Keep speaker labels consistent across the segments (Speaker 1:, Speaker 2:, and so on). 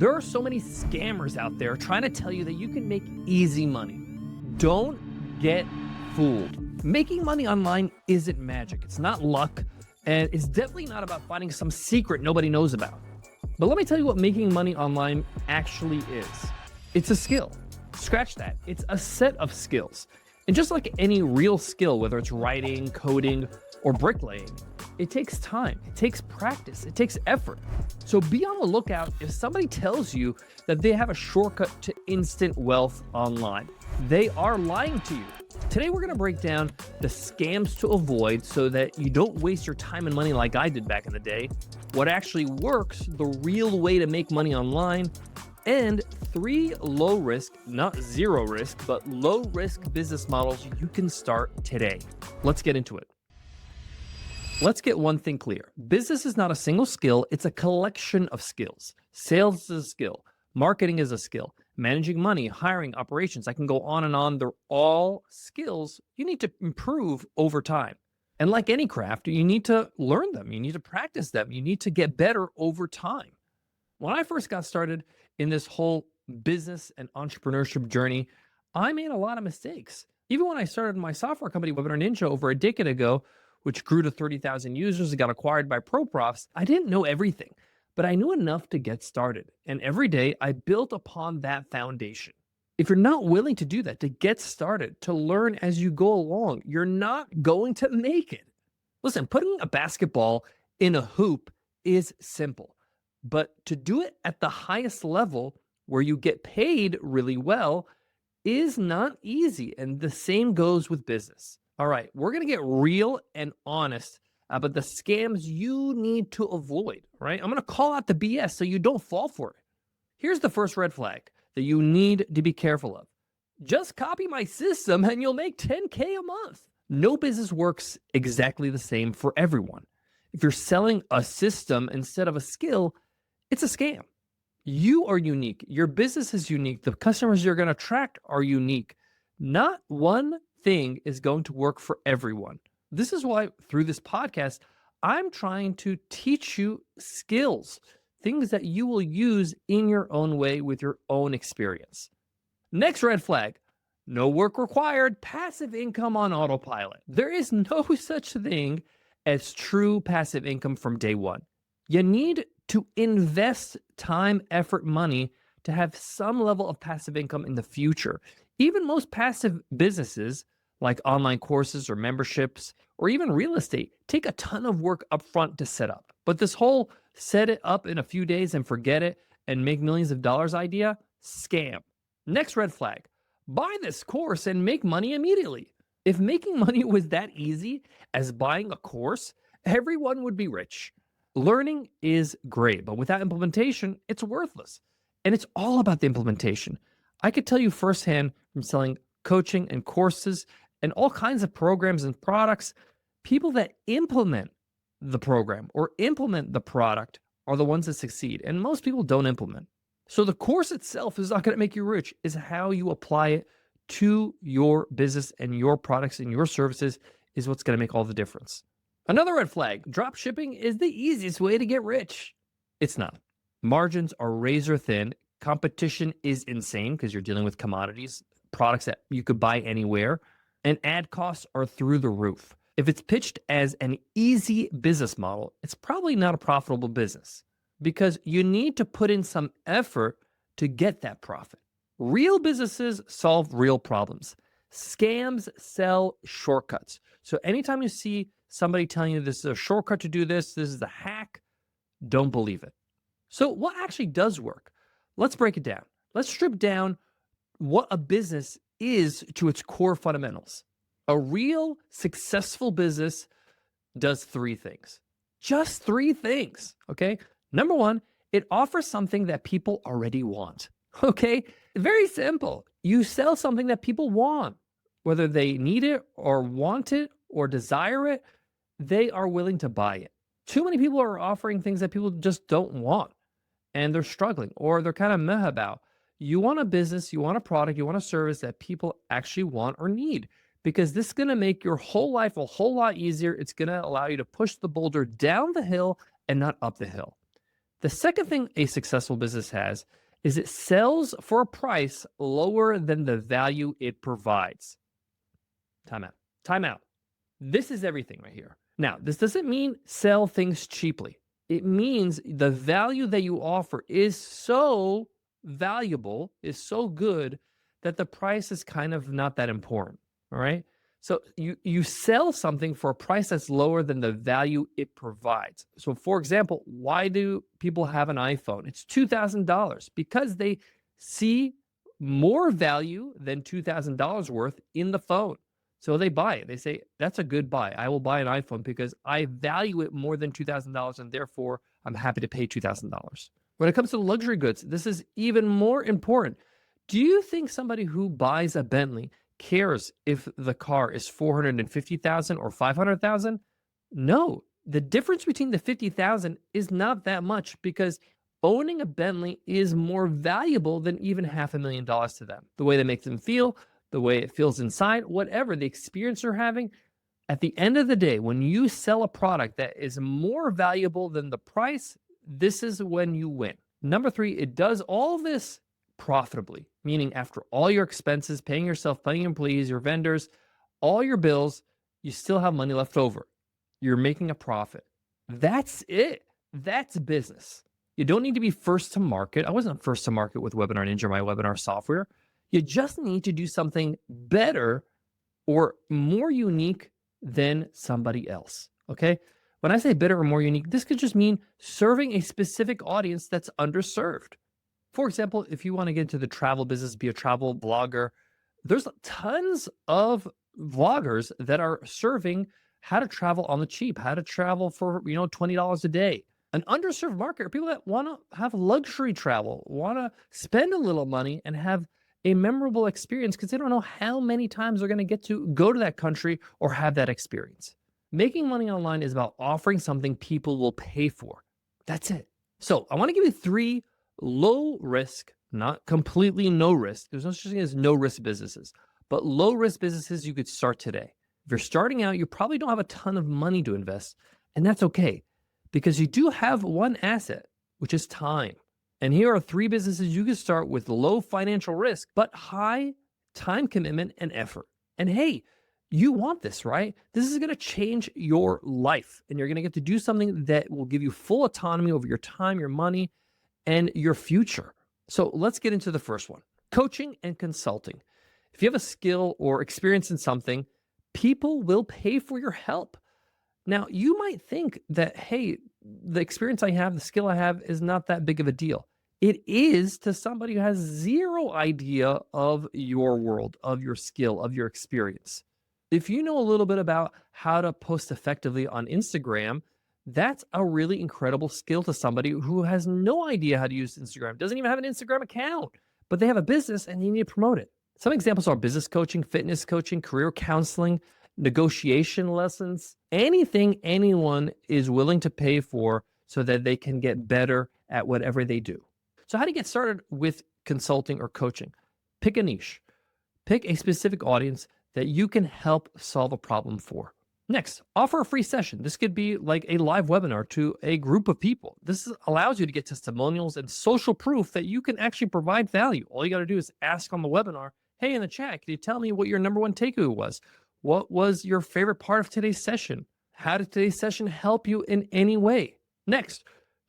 Speaker 1: There are so many scammers out there trying to tell you that you can make easy money. Don't get fooled. Making money online isn't magic. It's not luck, and it's definitely not about finding some secret nobody knows about. But let me tell you what making money online actually is. It's a skill. Scratch that. It's a set of skills. And just like any real skill, whether it's writing, coding, or bricklaying, it takes time, it takes practice, it takes effort. So be on the lookout if somebody tells you that they have a shortcut to instant wealth online. They are lying to you. Today we're gonna break down the scams to avoid so that you don't waste your time and money like I did back in the day, what actually works, the real way to make money online, and 3 low risk, not zero risk, but low risk business models you can start today. Let's get into it. Let's get one thing clear. Business is not a single skill, it's a collection of skills. Sales is a skill, marketing is a skill, managing money, hiring, operations, I can go on and on. They're all skills you need to improve over time. And like any craft, you need to learn them, you need to practice them, you need to get better over time. When I first got started in this whole business and entrepreneurship journey, I made a lot of mistakes. Even when I started my software company, Webinar Ninja, over a decade ago, which grew to 30,000 users and got acquired by ProProfs, I didn't know everything, but I knew enough to get started. And every day I built upon that foundation. If you're not willing to do that, to get started, to learn as you go along, you're not going to make it. Listen, putting a basketball in a hoop is simple, but to do it at the highest level where you get paid really well is not easy. And the same goes with business. All right, we're going to get real and honest about the scams you need to avoid, right? I'm going to call out the BS so you don't fall for it. Here's the first red flag that you need to be careful of. Just copy my system and you'll make 10K a month. No business works exactly the same for everyone. If you're selling a system instead of a skill, it's a scam. You are unique. Your business is unique. The customers you're going to attract are unique. Not one thing is going to work for everyone. This is why through this podcast, I'm trying to teach you skills, things that you will use in your own way with your own experience. Next red flag, no work required, passive income on autopilot. There is no such thing as true passive income from day one. You need to invest time, effort, money to have some level of passive income in the future. Even most passive businesses like online courses or memberships or even real estate take a ton of work upfront to set up. But this whole set it up in a few days and forget it and make millions of dollars idea, scam. Next red flag, buy this course and make money immediately. If making money was that easy as buying a course, everyone would be rich. Learning is great, but without implementation, it's worthless. And it's all about the implementation. I could tell you firsthand from selling coaching and courses and all kinds of programs and products, people that implement the program or implement the product are the ones that succeed. And most people don't implement. So the course itself is not going to make you rich. It's how you apply it to your business and your products and your services is what's going to make all the difference. Another red flag, drop shipping is the easiest way to get rich. It's not. Margins are razor thin. Competition is insane because you're dealing with commodities, products that you could buy anywhere, and ad costs are through the roof. If it's pitched as an easy business model, it's probably not a profitable business because you need to put in some effort to get that profit. Real businesses solve real problems. Scams sell shortcuts. So anytime you see somebody telling you this is a shortcut to do this is a hack, don't believe it. So what actually does work? Let's break it down. Let's strip down what a business is to its core fundamentals. A real successful business does 3 things. Just 3 things, okay? Number 1, it offers something that people already want, okay? Very simple. You sell something that people want. Whether they need it or want it or desire it, they are willing to buy it. Too many people are offering things that people just don't want and they're struggling or they're kind of meh about. You want a business, you want a product, you want a service that people actually want or need because this is going to make your whole life a whole lot easier. It's going to allow you to push the boulder down the hill and not up the hill. The second thing a successful business has is it sells for a price lower than the value it provides. Time out. Time out. This is everything right here. Now, this doesn't mean sell things cheaply. It means the value that you offer is so valuable, is so good that the price is kind of not that important. All right. So you sell something for a price that's lower than the value it provides. So for example, why do people have an iPhone? It's $2,000 because they see more value than $2,000 worth in the phone. So they buy it. They say, that's a good buy. I will buy an iPhone because I value it more than $2,000 and therefore I'm happy to pay $2,000. When it comes to luxury goods, this is even more important. Do you think somebody who buys a Bentley cares if the car is $450,000 or $500,000? No. The difference between the $50,000 is not that much because owning a Bentley is more valuable than even $500,000 to them. The way they make them feel, the way it feels inside, whatever the experience you're having. At the end of the day, when you sell a product that is more valuable than the price, this is when you win. Number three, it does all this profitably, meaning after all your expenses, paying yourself, paying your employees, your vendors, all your bills, you still have money left over. You're making a profit. That's it. That's business. You don't need to be first to market. I wasn't first to market with Webinar Ninja, my webinar software. You just need to do something better or more unique than somebody else, okay? When I say better or more unique, this could just mean serving a specific audience that's underserved. For example, if you want to get into the travel business, be a travel blogger, there's tons of vloggers that are serving how to travel on the cheap, how to travel for, $20 a day. An underserved market are people that want to have luxury travel, want to spend a little money and have a memorable experience because they don't know how many times they're going to get to go to that country or have that experience. Making money online is about offering something people will pay for. That's it. So I want to give you 3 low risk, not completely no risk. There's no such thing as no risk businesses, but low risk businesses you could start today. If you're starting out, you probably don't have a ton of money to invest, and that's okay because you do have one asset, which is time. And here are 3 businesses you can start with low financial risk, but high time commitment and effort. And hey, you want this, right? This is going to change your life, and you're going to get to do something that will give you full autonomy over your time, your money, and your future. So let's get into the first one, coaching and consulting. If you have a skill or experience in something, people will pay for your help. Now, you might think that, hey, the experience I have, the skill I have is not that big of a deal. It is to somebody who has zero idea of your world, of your skill, of your experience. If you know a little bit about how to post effectively on Instagram, that's a really incredible skill to somebody who has no idea how to use Instagram, doesn't even have an Instagram account, but they have a business and they need to promote it. Some examples are business coaching, fitness coaching, career counseling, negotiation lessons, anything anyone is willing to pay for so that they can get better at whatever they do. So how do you get started with consulting or coaching? Pick a niche. Pick a specific audience that you can help solve a problem for. Next, offer a free session. This could be like a live webinar to a group of people. This allows you to get testimonials and social proof that you can actually provide value. All you got to do is ask on the webinar, hey, in the chat, can you tell me what your number one takeaway was? What was your favorite part of today's session? How did today's session help you in any way? Next,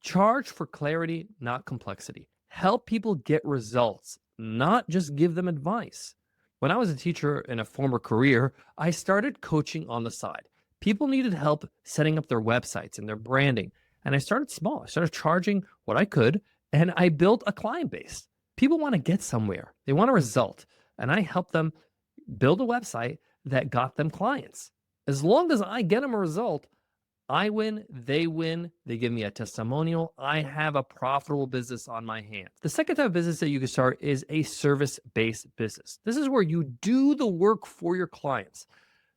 Speaker 1: charge for clarity, not complexity. Help people get results, not just give them advice. When I was a teacher in a former career, I started coaching on the side. People needed help setting up their websites and their branding. And I started small. I started charging what I could, and I built a client base. People want to get somewhere. They want a result. And I helped them build a website that got them clients. As long as I get them a result, I win, they give me a testimonial, I have a profitable business on my hands. The second type of business that you can start is a service-based business. This is where you do the work for your clients.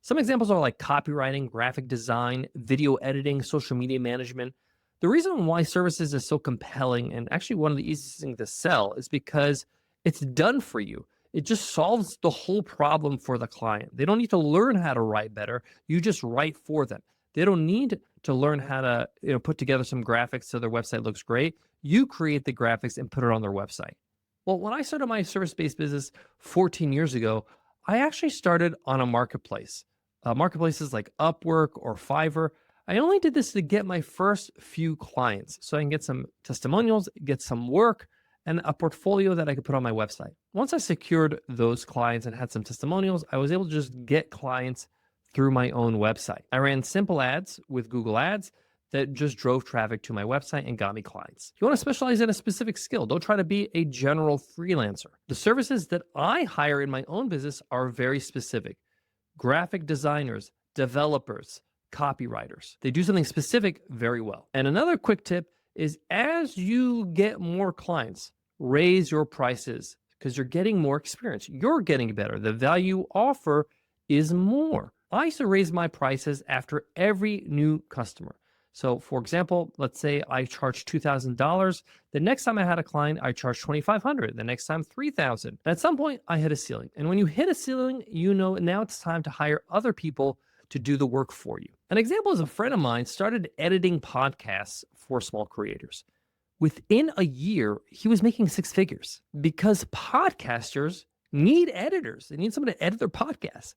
Speaker 1: Some examples are like copywriting, graphic design, video editing, social media management. The reason why services is so compelling and actually one of the easiest things to sell is because it's done for you. It just solves the whole problem for the client. They don't need to learn how to write better. You just write for them. They don't need to learn how to, put together some graphics so their website looks great. You create the graphics and put it on their website. Well, when I started my service-based business 14 years ago, I actually started on a marketplace. Marketplaces like Upwork or Fiverr. I only did this to get my first few clients so I can get some testimonials, get some work, and a portfolio that I could put on my website. Once I secured those clients and had some testimonials, I was able to just get clients through my own website. I ran simple ads with Google Ads that just drove traffic to my website and got me clients. You want to specialize in a specific skill. Don't try to be a general freelancer. The services that I hire in my own business are very specific. Graphic designers, developers, copywriters. They do something specific very well. And another quick tip is as you get more clients, raise your prices because you're getting more experience. You're getting better. The value you offer is more. I used to raise my prices after every new customer. So for example, let's say I charged $2,000. The next time I had a client, I charged $2,500. The next time, $3,000. At some point, I hit a ceiling. And when you hit a ceiling, you know now it's time to hire other people to do the work for you. An example is a friend of mine started editing podcasts for small creators. Within a year, he was making six figures because podcasters need editors. They need somebody to edit their podcasts.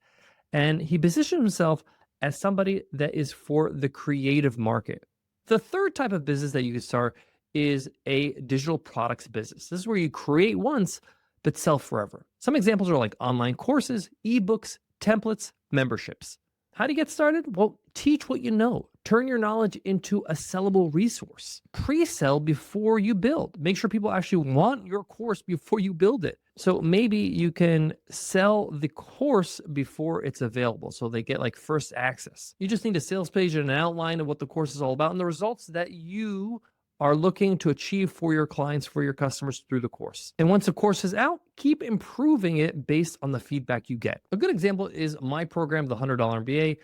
Speaker 1: And he positioned himself as somebody that is for the creative market. The third type of business that you can start is a digital products business. This is where you create once, but sell forever. Some examples are like online courses, ebooks, templates, memberships. How do you get started? Well, teach what you know. Turn your knowledge into a sellable resource. Pre-sell before you build. Make sure people actually want your course before you build it. So maybe you can sell the course before it's available so they get like first access. You just need a sales page and an outline of what the course is all about and the results that you are looking to achieve for your clients, for your customers through the course. And once the course is out, keep improving it based on the feedback you get. A good example is my program, the $100 MBA.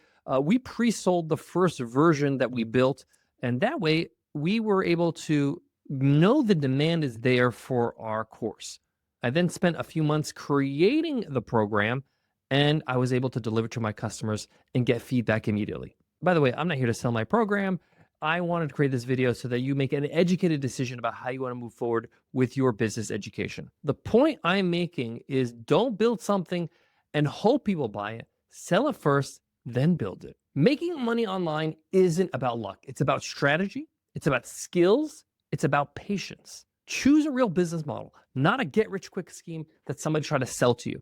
Speaker 1: We pre-sold the first version that we built, and that way we were able to know the demand is there for our course. I then spent a few months creating the program, and I was able to deliver to my customers and get feedback immediately. By the way, I'm not here to sell my program. I wanted to create this video so that you make an educated decision about how you want to move forward with your business education. The point I'm making is don't build something and hope people buy it. Sell it first, then build it. Making money online isn't about luck. It's about strategy. It's about skills. It's about patience. Choose a real business model, not a get-rich-quick scheme that somebody tried to sell to you.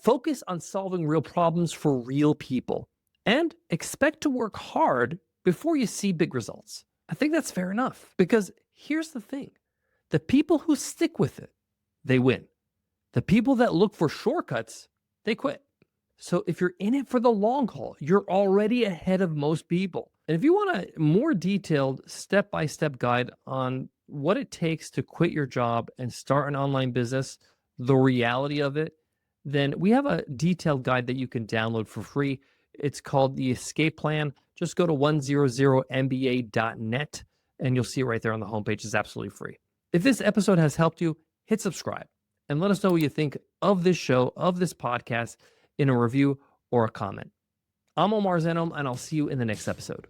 Speaker 1: Focus on solving real problems for real people and expect to work hard before you see big results. I think that's fair enough because here's the thing. The people who stick with it, they win. The people that look for shortcuts, they quit. So if you're in it for the long haul, you're already ahead of most people. And if you want a more detailed step-by-step guide on what it takes to quit your job and start an online business, the reality of it, then we have a detailed guide that you can download for free. It's called the Escape Plan. Just go to 100mba.net and you'll see it right there on the homepage. It's absolutely free. If this episode has helped you, hit subscribe and let us know what you think of this show, of this podcast in a review or a comment. I'm Omar Zenhom, and I'll see you in the next episode.